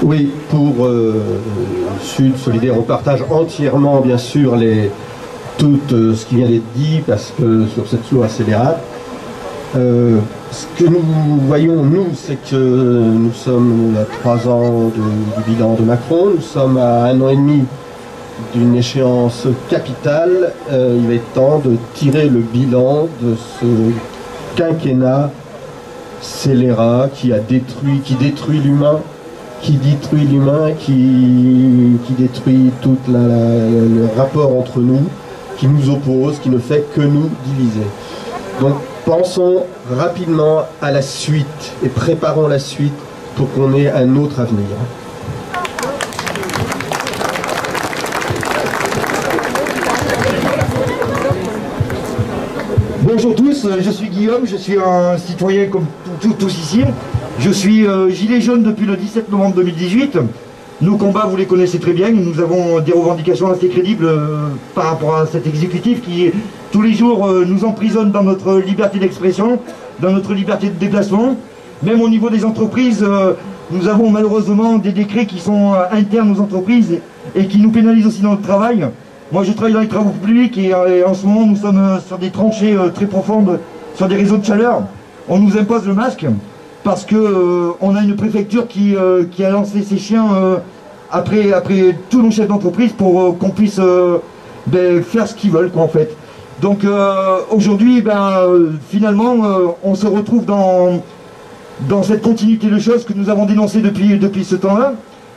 Oui, pour Sud Solidaire, on partage entièrement, bien sûr, tout ce qui vient d'être dit, parce que sur cette loi scélérate, ce que nous voyons, nous, c'est que nous sommes à 3 ans du bilan de Macron, nous sommes à 1 an et demi d'une échéance capitale. Il va être temps de tirer le bilan de ce quinquennat scélérat qui détruit l'humain, qui détruit tout le rapport entre nous, qui nous oppose, qui ne fait que nous diviser. Donc pensons rapidement à la suite et préparons la suite pour qu'on ait un autre avenir. Bonjour tous, je suis Guillaume, je suis un citoyen comme tous ici. Je suis gilet jaune depuis le 17 novembre 2018. Nos combats, vous les connaissez très bien, nous avons des revendications assez crédibles par rapport à cet exécutif qui, tous les jours, nous emprisonne dans notre liberté d'expression, dans notre liberté de déplacement. Même au niveau des entreprises, nous avons malheureusement des décrets qui sont internes aux entreprises et qui nous pénalisent aussi dans notre travail. Moi je travaille dans les travaux publics et en ce moment nous sommes sur des tranchées très profondes, sur des réseaux de chaleur. On nous impose le masque parce que on a une préfecture qui a lancé ses chiens après tous nos chefs d'entreprise pour qu'on puisse faire ce qu'ils veulent quoi, en fait. Donc aujourd'hui finalement on se retrouve dans cette continuité de choses que nous avons dénoncées depuis ce temps-là.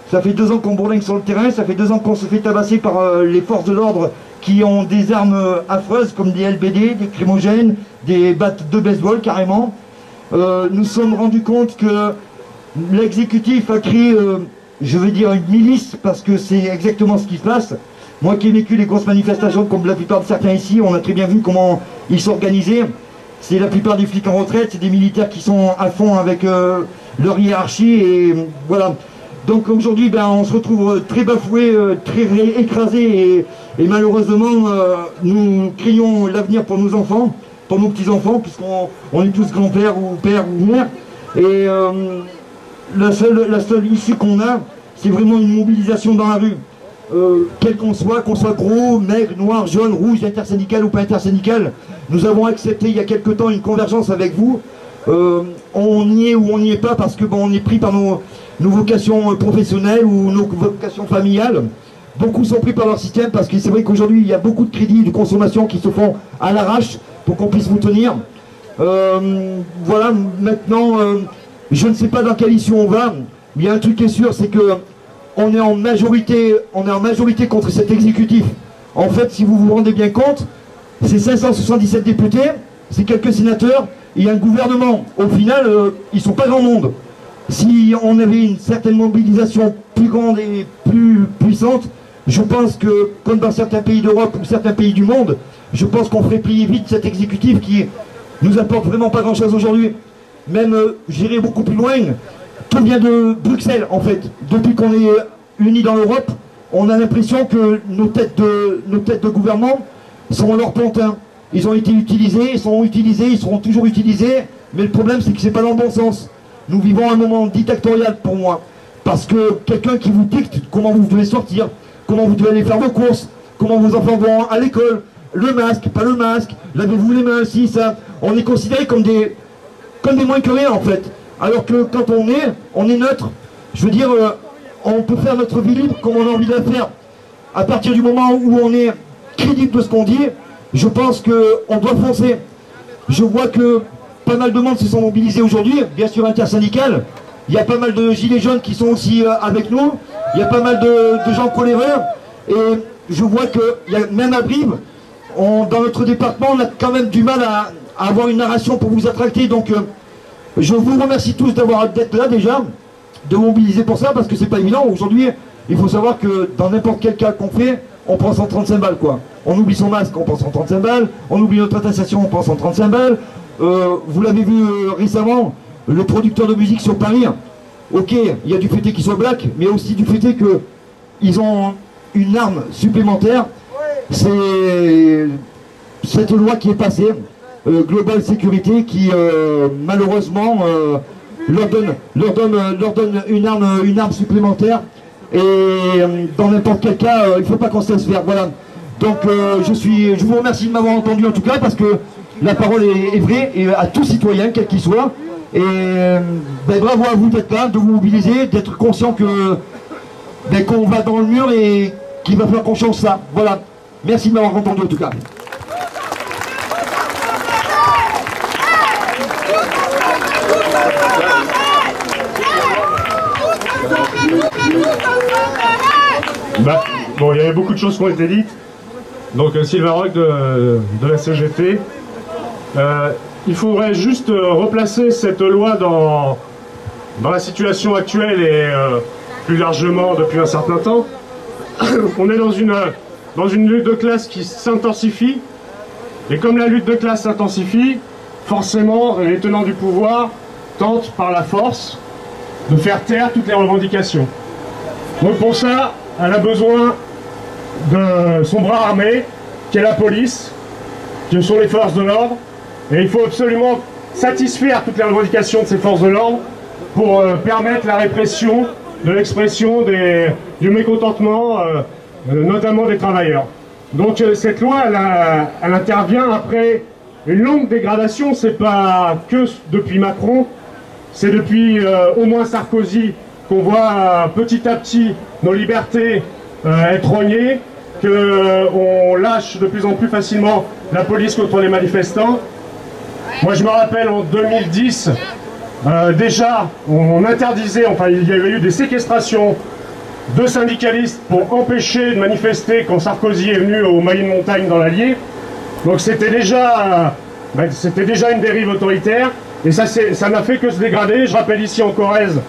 Ça fait 2 ans qu'on bourlingue sur le terrain, ça fait 2 ans qu'on se fait tabasser par les forces de l'ordre qui ont des armes affreuses comme des LBD, des crimogènes, des battes de baseball carrément. Nous sommes rendus compte que l'exécutif a créé, je veux dire, une milice, parce que c'est exactement ce qui se passe. Moi qui ai vécu les grosses manifestations comme la plupart de certains ici, on a très bien vu comment ils s'organisaient. C'est la plupart des flics en retraite, c'est des militaires qui sont à fond avec leur hiérarchie et voilà. Donc aujourd'hui, on se retrouve très bafoué, très écrasé et malheureusement, nous craignons l'avenir pour nos enfants, pour nos petits-enfants, puisqu'on est tous grands-pères ou pères ou mères. Et la seule issue qu'on a, c'est vraiment une mobilisation dans la rue. Quel qu'on soit gros, maigre, noir, jaune, rouge, intersyndical ou pas intersyndical, nous avons accepté il y a quelque temps une convergence avec vous. On y est ou on n'y est pas parce que on est pris par nos vocations professionnelles ou nos vocations familiales. Beaucoup sont pris par leur système parce que c'est vrai qu'aujourd'hui il y a beaucoup de crédits de consommation qui se font à l'arrache pour qu'on puisse vous tenir. Voilà, maintenant je ne sais pas dans quelle issue on va, mais il y a un truc qui est sûr, c'est que on est en majorité contre cet exécutif. En fait, si vous vous rendez bien compte, c'est 577 députés, c'est quelques sénateurs, il y a un gouvernement. Au final, ils ne sont pas grand monde. Si on avait une certaine mobilisation plus grande et plus puissante, je pense que, comme dans certains pays d'Europe ou certains pays du monde, je pense qu'on ferait plier vite cet exécutif qui nous apporte vraiment pas grand-chose aujourd'hui. Même, j'irai beaucoup plus loin, tout vient de Bruxelles, en fait. Depuis qu'on est unis dans l'Europe, on a l'impression que nos têtes de gouvernement sont leur pantin. Ils ont été utilisés, ils sont utilisés, ils seront toujours utilisés, mais le problème c'est que c'est pas dans le bon sens. Nous vivons un moment dictatorial pour moi, parce que quelqu'un qui vous dicte comment vous devez sortir, comment vous devez aller faire vos courses, comment vos enfants vont à l'école, le masque, pas le masque, lavez-vous les mains aussi, ça, on est considérés comme des moins que rien en fait. Alors que quand on est neutre, je veux dire, on peut faire notre vie libre comme on a envie de la faire. À partir du moment où on est crédible de ce qu'on dit, je pense qu'on doit foncer. Je vois que pas mal de monde se sont mobilisés aujourd'hui, bien sûr intersyndical. Il y a pas mal de gilets jaunes qui sont aussi avec nous. Il y a pas mal de gens coléreux. Et je vois que même à Brive, dans notre département, on a quand même du mal à avoir une narration pour vous attracter. Donc je vous remercie tous d'être là déjà, de mobiliser pour ça, parce que c'est pas évident. Aujourd'hui, il faut savoir que dans n'importe quel cas qu'on fait, on prend 135 balles quoi. On oublie son masque, on prend 135 balles. On oublie notre attestation, on prend 135 balles. Vous l'avez vu récemment, le producteur de musique sur Paris. Ok, il y a du fait qu'ils soient black, mais aussi du fait qu'ils ont une arme supplémentaire. C'est cette loi qui est passée, Global Sécurité, qui malheureusement leur donne une arme supplémentaire. Et dans n'importe quel cas, il ne faut pas qu'on se laisse faire. Voilà. Donc je vous remercie de m'avoir entendu en tout cas, parce que la parole est vraie et à tout citoyen, quel qu'il soit. Et bravo à vous d'être là, de vous mobiliser, d'être conscient que qu'on va dans le mur et qu'il va faire confiance ça. Voilà. Merci de m'avoir entendu en tout cas. Bon, il y avait beaucoup de choses qui ont été dites. Donc Sylvain Roch de la CGT. Il faudrait juste replacer cette loi dans la situation actuelle et plus largement depuis un certain temps. On est dans une lutte de classe qui s'intensifie. Et comme la lutte de classe s'intensifie, forcément les tenants du pouvoir tentent par la force de faire taire toutes les revendications. Donc pour ça, elle a besoin de son bras armé, qui est la police, qui sont les forces de l'ordre, et il faut absolument satisfaire toutes les revendications de ces forces de l'ordre pour permettre la répression de l'expression du mécontentement, notamment des travailleurs. Donc cette loi, elle intervient après une longue dégradation. C'est pas que depuis Macron, c'est depuis au moins Sarkozy qu'on voit petit à petit nos libertés être rognées, qu'on lâche de plus en plus facilement la police contre les manifestants. Moi je me rappelle en 2010, déjà on interdisait, enfin il y avait eu des séquestrations de syndicalistes pour empêcher de manifester quand Sarkozy est venu au Mailly de Montagne dans l'Allier. Donc c'était déjà une dérive autoritaire, et ça n'a fait que se dégrader. Je rappelle ici en Corrèze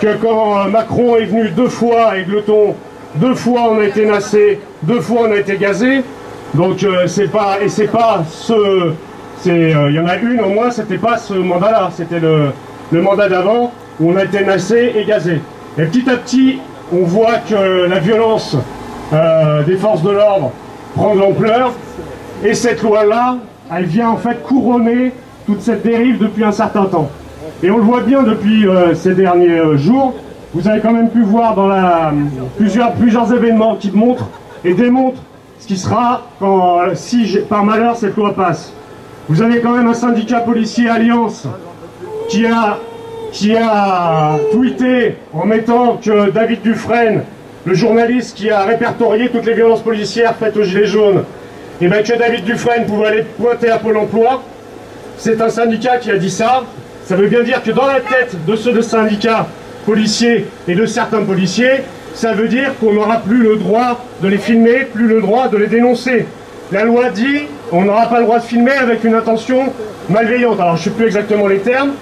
que quand Macron est venu 2 fois avec le ton, 2 fois on a été nassé, 2 fois on a été gazé. Donc il y en a une au moins, c'était pas ce mandat-là, c'était le mandat d'avant où on a été nassé et gazé. Et petit à petit, on voit que la violence des forces de l'ordre prend de l'ampleur, et cette loi-là, elle vient en fait couronner toute cette dérive depuis un certain temps. Et on le voit bien depuis ces derniers jours. Vous avez quand même pu voir dans plusieurs événements qui montrent et démontrent ce qui sera si par malheur cette loi passe. Vous avez quand même un syndicat policier Alliance qui a tweeté en mettant que David Dufresne, le journaliste qui a répertorié toutes les violences policières faites aux Gilets jaunes, et bien que David Dufresne pouvait aller pointer à Pôle emploi. C'est un syndicat qui a dit ça. Ça veut bien dire que dans la tête de ceux syndicats policiers et de certains policiers, ça veut dire qu'on n'aura plus le droit de les filmer, plus le droit de les dénoncer. La loi dit on n'aura pas le droit de filmer avec une intention malveillante. Alors je ne sais plus exactement les termes,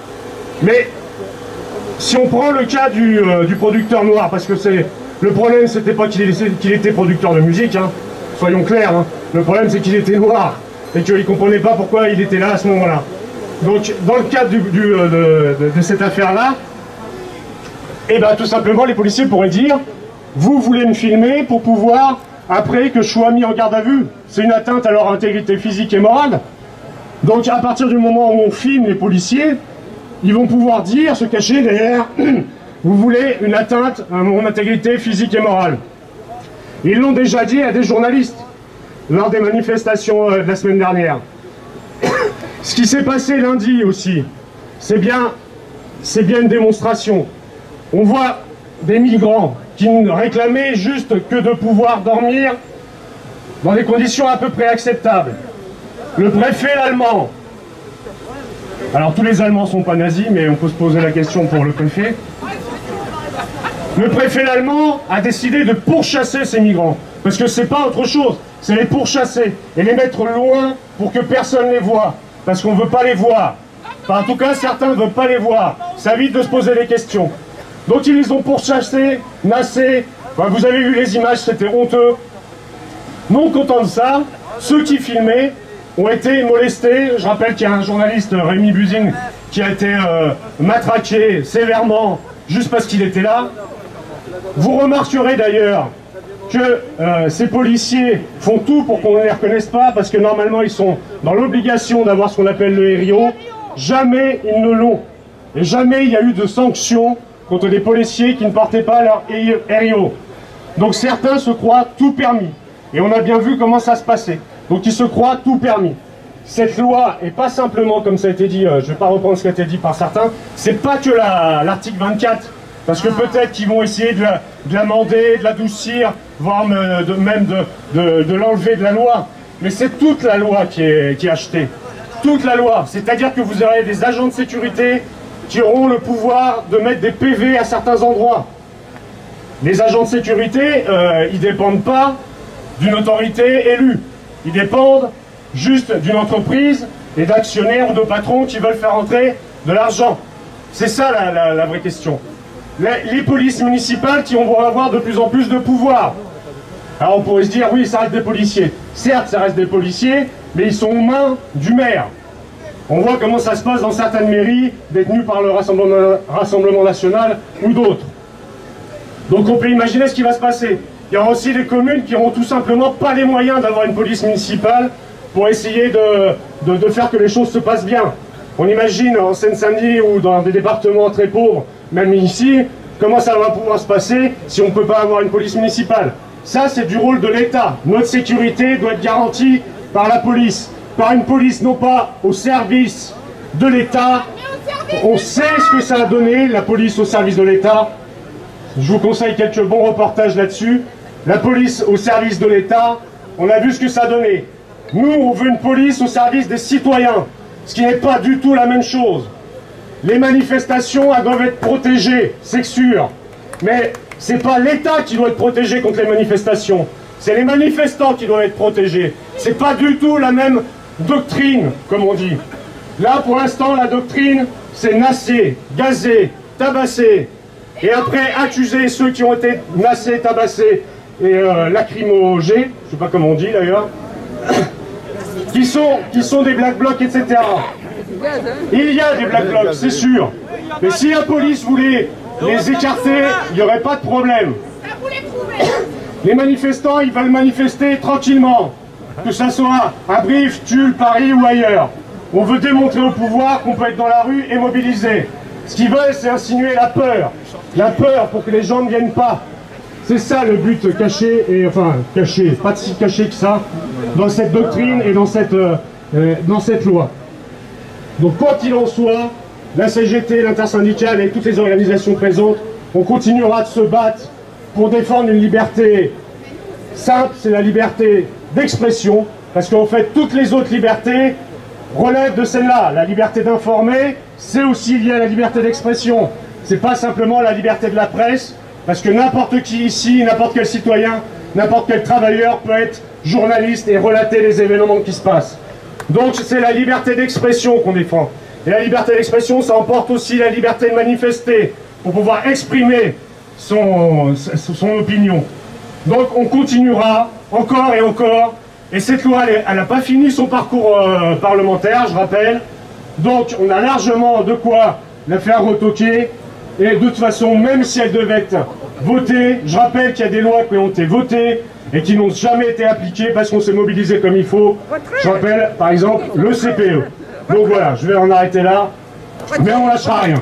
mais si on prend le cas du producteur noir, parce que le problème c'était pas qu'il était producteur de musique, hein, soyons clairs, hein. Le problème c'est qu'il était noir et qu'il ne comprenait pas pourquoi il était là à ce moment-là. Donc dans le cadre de cette affaire-là, eh ben, tout simplement les policiers pourraient dire vous voulez me filmer pour pouvoir, après que je sois mis en garde à vue. C'est une atteinte à leur intégrité physique et morale. Donc à partir du moment où on filme les policiers, ils vont pouvoir dire, se cacher derrière vous voulez une atteinte à mon intégrité physique et morale. Ils l'ont déjà dit à des journalistes lors des manifestations de la semaine dernière. Ce qui s'est passé lundi aussi, c'est bien une démonstration. On voit des migrants qui ne réclamaient juste que de pouvoir dormir dans des conditions à peu près acceptables. Le préfet allemand, alors tous les Allemands ne sont pas nazis, mais on peut se poser la question pour le préfet. Le préfet allemand a décidé de pourchasser ces migrants, parce que c'est pas autre chose, c'est les pourchasser et les mettre loin pour que personne ne les voit, parce qu'on ne veut pas les voir. Enfin, en tout cas, certains ne veulent pas les voir, ça évite de se poser des questions. Donc ils les ont pourchassés, nassés, enfin, vous avez vu les images, c'était honteux. Non content de ça, ceux qui filmaient ont été molestés. Je rappelle qu'il y a un journaliste, Rémi Buzyn, qui a été matraqué sévèrement juste parce qu'il était là. Vous remarquerez d'ailleurs que ces policiers font tout pour qu'on ne les reconnaisse pas, parce que normalement ils sont dans l'obligation d'avoir ce qu'on appelle le RIO. Jamais ils ne l'ont. et jamais il y a eu de sanctions contre des policiers qui ne portaient pas leur RIO. Donc certains se croient tout permis. Et on a bien vu comment ça se passait. Donc ils se croient tout permis. Cette loi est pas simplement, comme ça a été dit, je ne vais pas reprendre ce qui a été dit par certains, c'est pas que l'article 24, parce que peut-être qu'ils vont essayer de l'amender, de l'adoucir, voire même de l'enlever de la loi. Mais c'est toute la loi qui est achetée. Toute la loi. C'est-à-dire que vous aurez des agents de sécurité qui auront le pouvoir de mettre des PV à certains endroits. Les agents de sécurité, ils ne dépendent pas d'une autorité élue. Ils dépendent juste d'une entreprise et d'actionnaires ou de patrons qui veulent faire entrer de l'argent. C'est ça la vraie question. Les polices municipales qui vont avoir de plus en plus de pouvoir. Alors on pourrait se dire, oui, ça reste des policiers. Certes, ça reste des policiers, mais ils sont aux mains du maire. On voit comment ça se passe dans certaines mairies détenues par le Rassemblement national ou d'autres. Donc on peut imaginer ce qui va se passer. Il y aura aussi des communes qui n'auront tout simplement pas les moyens d'avoir une police municipale pour essayer de faire que les choses se passent bien. On imagine en Seine-Saint-Denis ou dans des départements très pauvres, même ici, comment ça va pouvoir se passer si on ne peut pas avoir une police municipale. Ça, c'est du rôle de l'État. Notre sécurité doit être garantie par la police. Par une police non pas au service de l'État. On sait ce que ça a donné, la police au service de l'État. Je vous conseille quelques bons reportages là-dessus. La police au service de l'État, on a vu ce que ça a donné. Nous, on veut une police au service des citoyens, ce qui n'est pas du tout la même chose. Les manifestations, elles doivent être protégées, c'est sûr. Mais c'est pas l'État qui doit être protégé contre les manifestations. C'est les manifestants qui doivent être protégés. C'est pas du tout la même doctrine, comme on dit. Là, pour l'instant, la doctrine, c'est nasser, gazer, tabasser, et après accuser ceux qui ont été nassés, tabassés et lacrymogés, je sais pas comment on dit d'ailleurs, qui sont des black blocs, etc. Il y a des black blocs, c'est sûr. Mais si la police voulait les écarter, il n'y aurait pas de problème. Les manifestants, ils veulent manifester tranquillement. Que ce soit à Brive, Tulle, Paris ou ailleurs. On veut démontrer au pouvoir qu'on peut être dans la rue et mobiliser. Ce qu'ils veulent, c'est insinuer la peur. La peur pour que les gens ne viennent pas. C'est ça le but caché, et enfin caché, pas si caché que ça, dans cette doctrine et dans cette loi. Donc quoi qu'il en soit, la CGT, l'intersyndicale et toutes les organisations présentes, on continuera de se battre pour défendre une liberté simple, c'est la liberté d'expression, parce qu'en fait toutes les autres libertés relèvent de celle-là. La liberté d'informer, c'est aussi lié à la liberté d'expression. C'est pas simplement la liberté de la presse, parce que n'importe qui ici, n'importe quel citoyen, n'importe quel travailleur peut être journaliste et relater les événements qui se passent. Donc c'est la liberté d'expression qu'on défend. Et la liberté d'expression, ça emporte aussi la liberté de manifester, pour pouvoir exprimer son opinion. Donc on continuera encore et encore. Et cette loi, elle n'a pas fini son parcours parlementaire, je rappelle. Donc on a largement de quoi la faire retoquer. Et de toute façon, même si elle devait être votée, je rappelle qu'il y a des lois qui ont été votées et qui n'ont jamais été appliquées parce qu'on s'est mobilisé comme il faut. Je rappelle, par exemple, le CPE. Donc voilà, je vais en arrêter là, mais on lâchera rien.